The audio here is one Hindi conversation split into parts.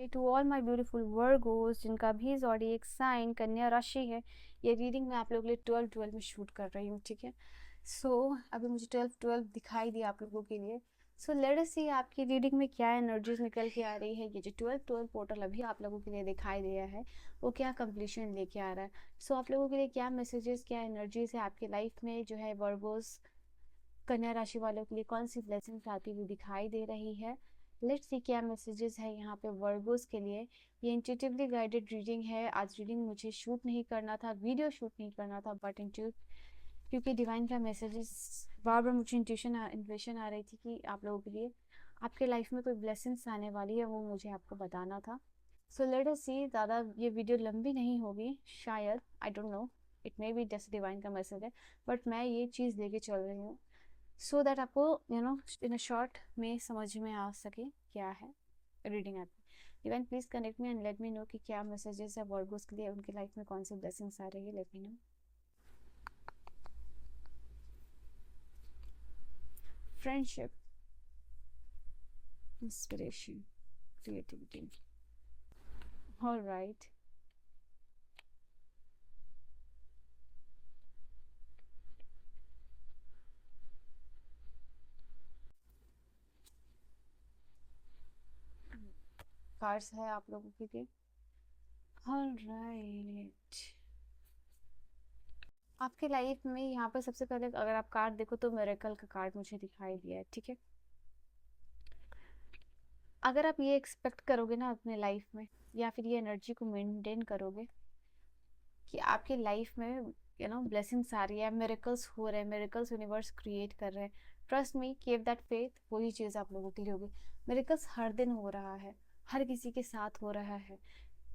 To all my beautiful Virgos जिनका भी ज़ोडिएक साइन कन्या राशि है, ये रीडिंग मैं आप लोगों के लिए 12-12 में शूट कर रही हूँ, ठीक है। सो अभी मुझे 12-12 दिखाई दिया आप लोगों के लिए। सो लेट अस सी आपकी रीडिंग में क्या एनर्जीज निकल के आ रही है। ये जो 12-12 पोर्टल अभी आप लोगों के लिए दिखाई दिया है वो क्या कंप्लीशन लेके आ रहा है। सो आप लोगों के लिए क्या मैसेजेस, क्या एनर्जीज है आपकी लाइफ में जो है वर्गोस कन्या राशि वालों के लिए, कौन सी ब्लेसिंग्स आती हुई दिखाई दे रही है। लेट्स सी क्या मैसेजेस है यहाँ पे वर्गोस के लिए। ये इंट्यूटिवली गाइडेड रीडिंग है। आज रीडिंग मुझे शूट नहीं करना था, वीडियो शूट नहीं करना था, बट क्योंकि डिवाइन का मैसेजेस बार बार मुझे इंट्यूशन आ रही थी कि आप लोगों के लिए आपके लाइफ में कोई ब्लेसिंग्स आने वाली है, वो मुझे आपको बताना था। सो लेट अस सी, ज़्यादा ये वीडियो लंबी नहीं होगी शायद, I don't know, it may be जैसे डिवाइन का मैसेज है, बट मैं ये चीज़ लेके चल रही हूँ सो दैट आपको इन अ शॉर्ट में समझ में आ सके क्या है रीडिंग आपकी। Divine please connect me and let me know कि क्या मैसेजेस है वर्गोस के लिए, उनकी लाइफ में कौन सी ब्लेसिंग्स आ रही है, let me know. Friendship, inspiration, creativity, alright. Cards है आप लोगों के लिए, ऑलराइट। आपके लाइफ में यहाँ पर सबसे पहले अगर आप कार्ड देखो तो मिरेकल का कार्ड मुझे दिखाई दिया है, ठीक है। अगर आप ये एक्सपेक्ट करोगे ना अपने लाइफ में, या फिर ये एनर्जी को मेंटेन करोगे कि आपकी लाइफ में ब्लेसिंग्स आ रही है, मिरेकल्स हो रहे हैं, मिरेकल्स यूनिवर्स क्रिएट कर रहे हैं, trust me, keep that faith, वही चीज़ आप लोगों के लिए होगी। मिरेकल्स हर दिन हो रहा है, हर किसी के साथ हो रहा है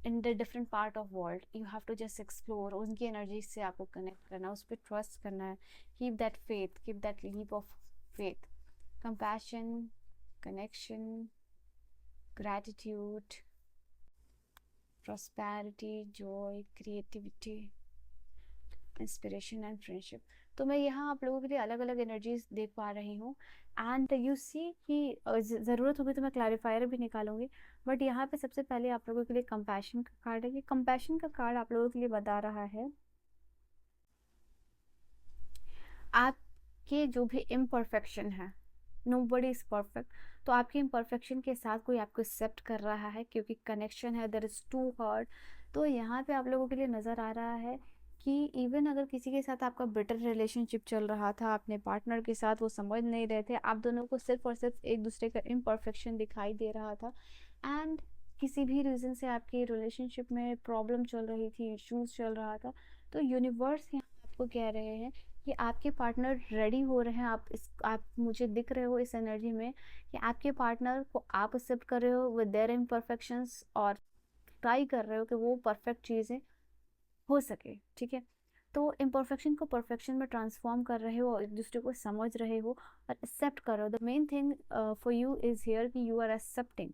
in the different part of world. You have to just explore, उनकी एनर्जी से आपको कनेक्ट करना, उस पर ट्रस्ट करना है। Keep that faith, keep that leap of faith. Compassion, connection, gratitude, prosperity, joy, creativity, inspiration and friendship. तो मैं यहाँ आप लोगों के लिए अलग अलग एनर्जीज देख पा रही हूँ। एंड यू सी कि ज़रूरत होगी तो मैं क्लैरिफायर भी निकालूंगी, बट यहाँ पे सबसे पहले आप लोगों के लिए कंपैशन का कार्ड है। ये कंपैशन का कार्ड आप लोगों के लिए बता रहा है आपके जो भी इम्परफेक्शन है, नो बडी इज परफेक्ट, तो आपके इम्परफेक्शन के साथ कोई आपको एक्सेप्ट कर रहा है क्योंकि कनेक्शन है, देयर इज टू हार्ट। तो यहाँ पे आप लोगों के लिए नज़र आ रहा है कि इवन अगर किसी के साथ आपका बेटर रिलेशनशिप चल रहा था, अपने पार्टनर के साथ वो समझ नहीं रहे थे, आप दोनों को सिर्फ और सिर्फ एक दूसरे का इम्परफेक्शन दिखाई दे रहा था, एंड किसी भी रीज़न से आपकी रिलेशनशिप में प्रॉब्लम चल रही थी, इश्यूज चल रहा था, तो यूनिवर्स यहाँ आपको कह रहे हैं कि आपके पार्टनर रेडी हो रहे हैं। आप मुझे दिख रहे हो इस एनर्जी में कि आपके पार्टनर को आप एक्सेप्ट कर रहे हो विद देयर इम्परफेक्शंस, और ट्राई कर रहे हो कि वो परफेक्ट चीज़ें हो सके, ठीक है। तो इम्परफेक्शन को परफेक्शन में ट्रांसफॉर्म कर रहे हो और एक दूसरे को समझ रहे हो और एक्सेप्ट कर रहे हो। The main thing for you is here कि यू आर एक्सेप्टिंग,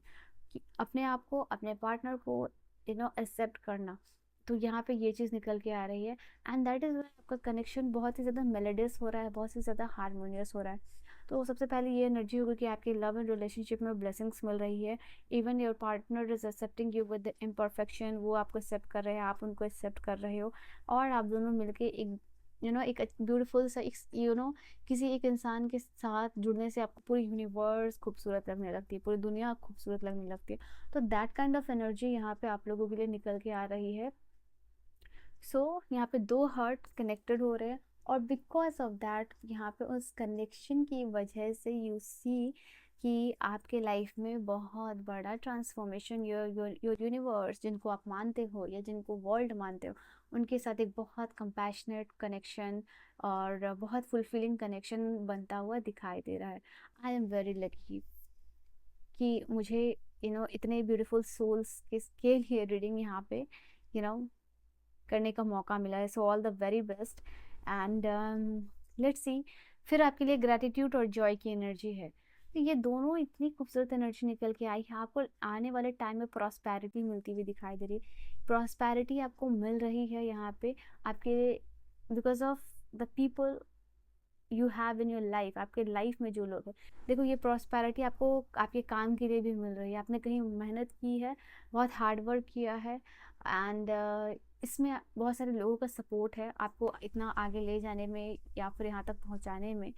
कि अपने आप को, अपने पार्टनर को एक्सेप्ट करना। तो यहाँ पे ये चीज़ निकल के आ रही है, एंड दैट इज़ आपका कनेक्शन बहुत ही ज़्यादा मेलोडियस हो रहा है, बहुत ही ज़्यादा हारमोनियस हो रहा है। तो सबसे पहले ये एनर्जी होगी कि आपकी लव एंड रिलेशनशिप में ब्लेसिंग्स मिल रही है। Even your partner is accepting you with imperfection, वो आपको एक्सेप्ट कर रहे हैं, आप उनको एक्सेप्ट कर रहे हो, और आप दोनों मिलके एक एक ब्यूटीफुल सा किसी एक इंसान के साथ जुड़ने से आपको पूरी यूनिवर्स खूबसूरत लगने लगती है, पूरी दुनिया खूबसूरत लगने लगती है। तो दैट काइंड ऑफ एनर्जी यहाँ पे आप लोगों के लिए निकल के आ रही है। यहाँ पे दो हार्ट कनेक्टेड हो रहे हैं, और बिकॉज ऑफ दैट यहाँ पे उस कनेक्शन की वजह से यू सी कि आपके लाइफ में बहुत बड़ा ट्रांसफॉर्मेशन, योर यूनिवर्स जिनको आप मानते हो या जिनको वर्ल्ड मानते हो, उनके साथ एक बहुत कंपैशनेट कनेक्शन और बहुत फुलफिलिंग कनेक्शन बनता हुआ दिखाई दे रहा है। आई एम वेरी लकी कि मुझे इतने ब्यूटीफुल सोल्स के लिए रीडिंग यहाँ पे यू नो करने का मौका मिला है। So all the very best, and let's see. फिर आपके लिए ग्रैटिट्यूड और जॉय की एनर्जी है। तो ये दोनों इतनी खूबसूरत एनर्जी निकल के आई है। आपको आने वाले टाइम में प्रॉस्पेरिटी मिलती हुई दिखाई दे रही है। प्रॉस्पेरिटी आपको मिल रही है यहाँ पे आपके, because of the people you have in your life, आपके लाइफ में जो लोग हैं, देखो ये प्रॉस्पेरिटी आपको आपके काम के लिए भी मिल रही है, आपने कहीं मेहनत की है, बहुत हार्ड वर्क किया है, एंड इसमें बहुत सारे लोगों का सपोर्ट है आपको इतना आगे ले जाने में या फिर यहाँ तक पहुँचाने में,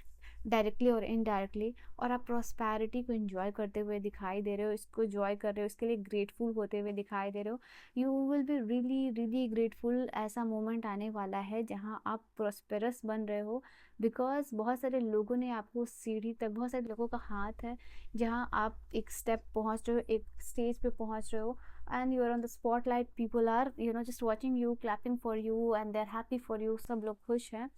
डायरेक्टली और इनडायरेक्टली। और आप प्रॉस्पेरिटी को एंजॉय करते हुए दिखाई दे रहे हो, इसको एंजॉय कर रहे हो, इसके लिए ग्रेटफुल होते हुए दिखाई दे रहे हो। You will be really really grateful. ऐसा मोमेंट आने वाला है जहाँ आप प्रॉस्पेरस बन रहे हो, बिकॉज बहुत सारे लोगों ने आपको सीढ़ी तक, बहुत सारे लोगों का हाथ है जहाँ आप एक स्टेप पहुँच रहे हो, एक स्टेज पे पहुँच रहे हो, and you are on the spotlight, people are just watching you, clapping for you, and they're happy for you, सब लोग खुश हैं।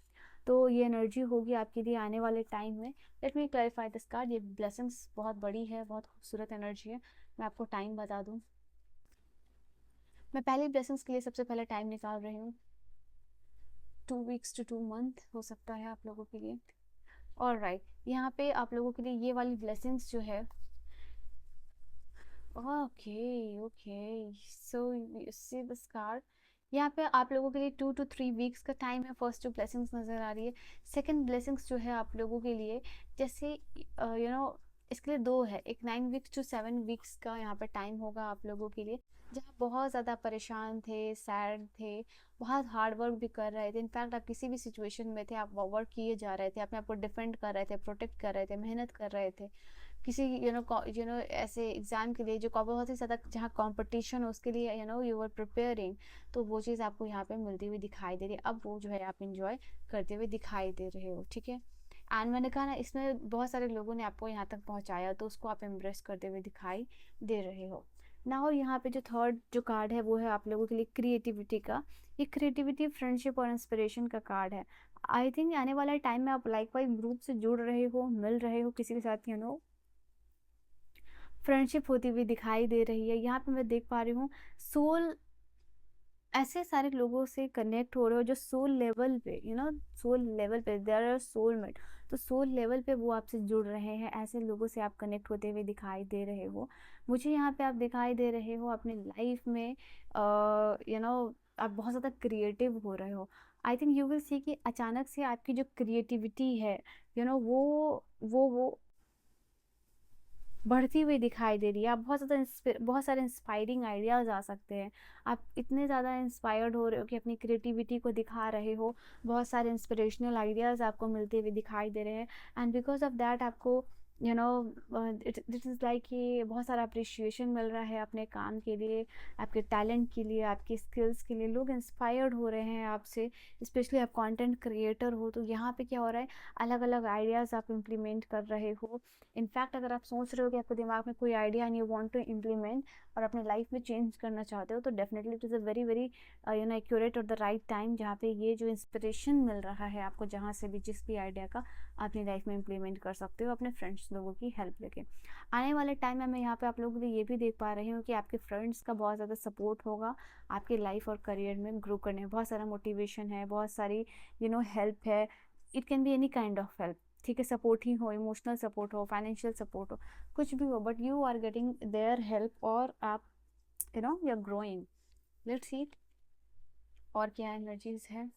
तो ये एनर्जी होगी आपके लिए आने वाले टाइम में। Let me clarify this card, ये ब्लेसिंग्स बहुत बड़ी है, बहुत खूबसूरत एनर्जी है। मैं आपको टाइम बता दूं, मैं पहली ब्लेसिंग्स के लिए सबसे पहले टाइम निकाल रही हूँ, 2 weeks to 2 month हो सकता है आप लोगों के लिए। और राइट, यहाँ पे आप लोगों के लिए ये वाली ब्लेसिंग्स जो है, okay okay, so you see this card, यहाँ पे आप लोगों के लिए 2 to 3 weeks का टाइम है। फर्स्ट जो ब्लेसिंग्स नज़र आ रही है, सेकंड ब्लेसिंग्स जो है आप लोगों के लिए, जैसे इसके लिए दो है, एक 9 weeks to 7 weeks का यहाँ पे टाइम होगा आप लोगों के लिए, जहाँ बहुत ज़्यादा परेशान थे, सैड थे, बहुत हार्ड वर्क भी कर रहे थे। इनफैक्ट आप किसी भी सिचुएशन में थे, आप वर्क किए जा रहे थे, अपने आप को डिफेंड कर रहे थे, प्रोटेक्ट कर रहे थे, मेहनत कर रहे थे किसी ऐसे एग्ज़ाम के लिए जो बहुत ही ज़्यादा जहाँ कंपटीशन हो, उसके लिए यू वर प्रिपेयरिंग। तो वो चीज़ आपको यहाँ पे मिलती हुई दिखाई दे रही है। अब वो जो है आप इंजॉय करते हुए दिखाई दे रहे हो, ठीक है। एंड मैंने कहा ना, इसमें बहुत सारे लोगों ने आपको यहाँ तक पहुँचाया, तो उसको आप एम्ब्रेस करते हुए दिखाई दे रहे हो ना। और यहाँ पे जो थर्ड जो कार्ड है वो है आप लोगों के लिए क्रिएटिविटी का। ये क्रिएटिविटी, फ्रेंडशिप और इंस्पिरेशन का कार्ड है। आई थिंक आने वाला टाइम में आप लाइक वाइज ग्रुप से जुड़ रहे हो, मिल रहे हो किसी के साथ, फ्रेंडशिप होती हुई दिखाई दे रही है। यहाँ पे मैं देख पा रही हूँ सोल, ऐसे सारे लोगों से कनेक्ट हो रहे हो जो सोल लेवल पे, सोल लेवल पे देयर आर सोलमेट, तो सोल लेवल पे वो आपसे जुड़ रहे हैं। ऐसे लोगों से आप कनेक्ट होते हुए दिखाई दे रहे हो। मुझे यहाँ पे आप दिखाई दे रहे हो अपनी लाइफ में, आप बहुत ज़्यादा क्रिएटिव हो रहे हो। I think you will see कि अचानक से आपकी जो क्रिएटिविटी है, वो बढ़ती हुई दिखाई दे रही है। आप बहुत सारे इंस्पायरिंग आइडियाज़ आ सकते हैं। आप इतने ज़्यादा इंस्पायर्ड हो रहे हो कि अपनी क्रिएटिविटी को दिखा रहे हो, बहुत सारे इंस्पिरेशनल आइडियाज़ आपको मिलते हुए दिखाई दे रहे हैं। एंड बिकॉज ऑफ दैट आपको इट इज़ लाइक कि बहुत सारा अप्रिशिएशन मिल रहा है अपने काम के लिए, आपके टैलेंट के लिए, आपके स्किल्स के लिए। लोग इंस्पायर्ड हो रहे हैं आपसे, स्पेशली आप कंटेंट क्रिएटर हो। तो यहाँ पे क्या हो रहा है, अलग अलग आइडियाज़ आप इम्प्लीमेंट कर रहे हो। इनफैक्ट अगर आप सोच रहे हो कि आपके दिमाग में कोई idea and you want to implement और अपने लाइफ में चेंज करना चाहते हो, तो definitely it is a very very accurate और द राइट टाइम, जहाँ पे ये जो इंस्पिरेशन मिल रहा है आपको, जहाँ से भी जिस भी आइडिया का अपनी लाइफ में इम्प्लीमेंट कर सकते हो अपने फ्रेंड्स लोगों की हेल्प लेके। आने वाले टाइम में मैं यहाँ पे आप लोगों के लिए ये भी देख पा रही हूँ कि आपके फ्रेंड्स का बहुत ज़्यादा सपोर्ट होगा आपके लाइफ और करियर में ग्रो करने में। बहुत सारा मोटिवेशन है, बहुत सारी हेल्प है। It can be any kind of help, ठीक है। सपोर्ट ही हो, इमोशनल सपोर्ट हो, फाइनेंशियल सपोर्ट हो, कुछ भी हो, but you are getting their help और आप you are growing. Let's see और क्या एनर्जीज है।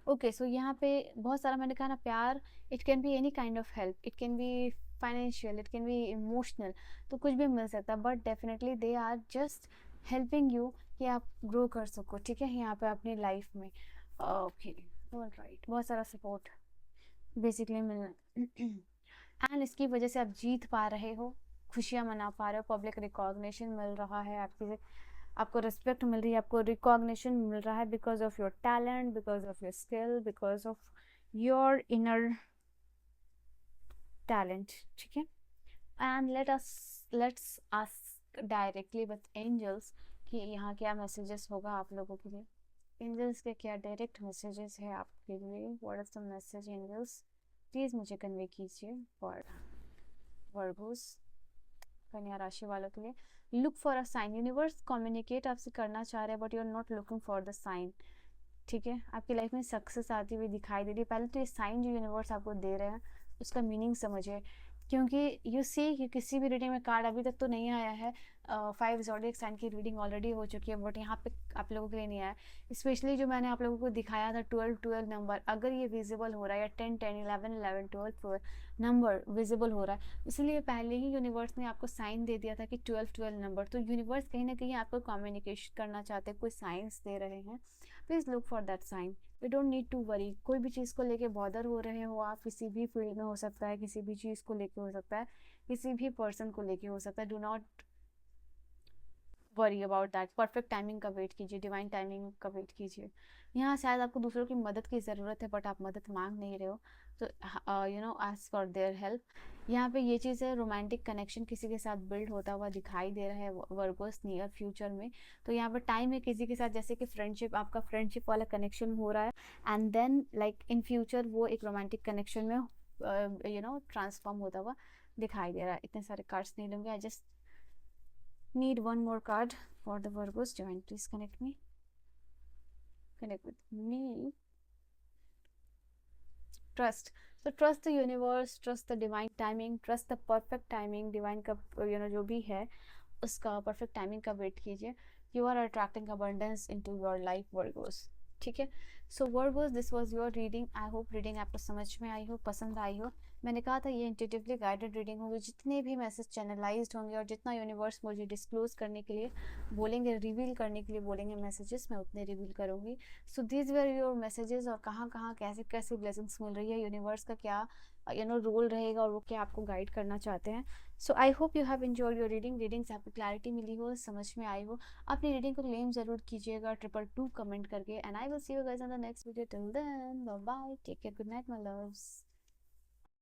ओके, सो यहाँ पे बहुत सारा मैंने कहा ना, प्यार, it can be any kind of help, it can be financial, it can be emotional, तो कुछ भी मिल सकता है, but definitely they are just helping you कि आप ग्रो कर सको, ठीक है, यहाँ पे अपनी लाइफ में। ओके, ऑलराइट, बहुत सारा सपोर्ट बेसिकली मिलना एंड इसकी वजह से आप जीत पा रहे हो, खुशियाँ मना पा रहे हो, पब्लिक रिकॉग्निशन मिल रहा है, आपको रिस्पेक्ट मिल रही है, आपको रिकॉग्निशन मिल रहा है because of your talent, because of your skill, because of your inner talent, ठीक है। And let's ask directly with angels कि यहाँ क्या मैसेजेस होगा आप लोगों के लिए। एंजल्स के क्या डायरेक्ट मैसेजेस है आपके लिए, what is the message angels, please मुझे कन्वे कीजिए फॉर वर्गोस, कन्या राशि वालों के लिए। Look for a sign, universe communicate आपसे करना चाह रहे हैं but you are not looking for the sign, ठीक है। आपकी लाइफ में सक्सेस आती हुई दिखाई दे रही है। पहले तो ये साइन जो यूनिवर्स आपको दे रहे हैं उसका मीनिंग समझिए, क्योंकि यू सी कि किसी भी रीडिंग में कार्ड अभी तक तो नहीं आया है 5 ज़ोडिएक साइन की रीडिंग ऑलरेडी हो चुकी है, बट यहाँ पे आप लोगों के लिए नहीं आया। स्पेशली जो मैंने आप लोगों को दिखाया था 12 नंबर, अगर ये विजिबल हो रहा है, या 10 11 12 नंबर विजिबल हो रहा है, इसलिए पहले ही यूनिवर्स ने आपको साइन दे दिया था कि 12 नंबर। तो यूनिवर्स कहीं ना कहीं आपको कम्युनिकेशन करना चाहते हैं, कोई साइंस दे रहे हैं। Please look for that sign. You don't need to worry. कोई भी चीज़ को लेके बॉदर हो रहे हो आप, किसी भी फील्ड में हो सकता है, किसी भी चीज़ को लेके हो सकता है, किसी भी पर्सन को लेके हो सकता है, do not worry about that. Perfect timing का वेट कीजिए, डिवाइन टाइमिंग का वेट कीजिए। यहाँ शायद आपको दूसरों की मदद की ज़रूरत है, बट आप मदद मांग नहीं रहे हो, तो आस्क फॉर देयर हेल्प। यहाँ पे ये चीज़ है, रोमांटिक कनेक्शन किसी के साथ बिल्ड होता हुआ दिखाई दे रहा है वर्गोस नियर फ्यूचर में। तो यहाँ पर टाइम है किसी के साथ, जैसे कि फ्रेंडशिप, आपका फ्रेंडशिप वाला कनेक्शन हो रहा है, and then like in future वो एक रोमांटिक कनेक्शन में ट्रांसफॉर्म होता हुआ दिखाई दे रहा है। इतने सारे कार्ड्स नहीं लूँगी, I just need one more card for the Virgos. Divine, please connect me. Connect with me. Trust. So trust the universe, trust the divine timing, trust the perfect timing. Divine का जो भी है उसका perfect timing का wait कीजिए. You are attracting abundance into your life, Virgos. ठीक है। So Virgos, this was your reading. I hope reading आपको समझ में आई हो, पसंद आई हो। मैंने कहा था ये इंट्यूटिवली गाइडेड रीडिंग होगी। जितने भी मैसेज चैनलाइज्ड होंगे और जितना यूनिवर्स मुझे डिस्क्लोज करने के लिए बोलेंगे, रिवील करने के लिए बोलेंगे मैसेजेस, मैं उतने रिवील करूँगी। So this were your messages, और कहाँ कहाँ कैसे कैसे ब्लेसिंग्स मिल रही है, यूनिवर्स का क्या रोल रहेगा, और वो क्या आपको गाइड करना चाहते हैं। So I hope you have enjoyed your reading से आपको क्लैरिटी मिली हो, समझ में आई हो। अपनी रीडिंग को क्लेम जरूर कीजिएगा 222 कमेंट करके, and I will see you guys in the next video. Till then bye bye, take care, good night my loves.